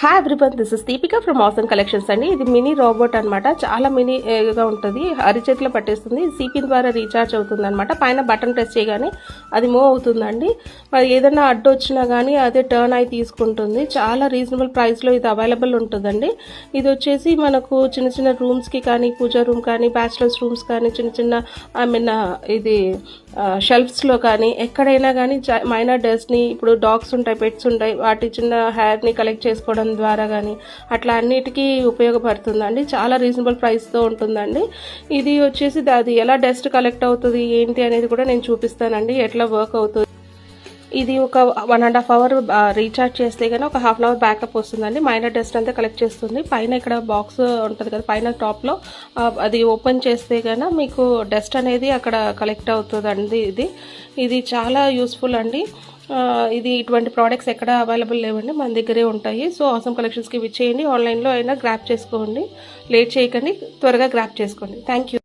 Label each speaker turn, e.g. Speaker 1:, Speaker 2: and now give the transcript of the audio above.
Speaker 1: Hi everyone, this is Deepika from awesome collections అండి. ఇది mini robot అనమాట. చాలా మినీగా ఉంటుంది, అరిచేతిలో పట్టేస్తుంది. సిపిన్ ద్వారా రీఛార్జ్ అవుతుంది అనమాట. పైన బటన్ ప్రెస్ చేయగానే అది మూవ్ అవుతుందండి. మరి ఏదైనా అడ్డు వచ్చినా కానీ అదే టర్న్ అయి తీసుకుంటుంది. చాలా రీజనబుల్ ప్రైస్లో ఇది అవైలబుల్ ఉంటుందండి. ఇది వచ్చేసి మనకు చిన్న చిన్న రూమ్స్కి కానీ, పూజా రూమ్ కానీ, బ్యాచిలర్స్ రూమ్స్ కానీ, చిన్న చిన్న ఇది షెల్ఫ్స్లో కానీ ఎక్కడైనా కానీ మైనర్ డస్ట్ని, ఇప్పుడు డాగ్స్ ఉంటాయి, పెట్స్ ఉంటాయి, వాటి చిన్న హెయిర్ని కలెక్ట్ చేసుకోవడం ద్వారా కానీ అట్లా అన్నిటికీ ఉపయోగపడుతుందండి. చాలా రీజనబుల్ ప్రైస్తో ఉంటుందండి. ఇది వచ్చేసి అది ఎలా డస్ట్ కలెక్ట్ అవుతుంది ఏంటి అనేది కూడా నేను చూపిస్తానండి, ఎట్లా వర్క్ అవుతుంది. ఇది ఒక 1.5 అవర్ రీఛార్జ్ చేస్తే కానీ ఒక హాఫ్ అన్ అవర్ బ్యాకప్ వస్తుందండి. మైనర్ డస్ట్ అంతా కలెక్ట్ చేస్తుంది. పైన ఇక్కడ బాక్స్ ఉంటుంది కదా, పైన టాప్లో అది ఓపెన్ చేస్తే కానీ మీకు డస్ట్ అనేది అక్కడ కలెక్ట్ అవుతుందండి. ఇది చాలా యూస్ఫుల్ అండి. ఇది ఇటువంటి ప్రోడక్ట్స్ ఎక్కడ అవైలబుల్ లేవండి, మన దగ్గరే ఉంటాయి. సో ఆసమ్ కలెక్షన్స్కి విచ్చేయండి. ఆన్లైన్లో అయినా గ్రాప్ చేసుకోండి, లేట్ చేయకండి, త్వరగా గ్రాప్ చేసుకోండి. Thank you.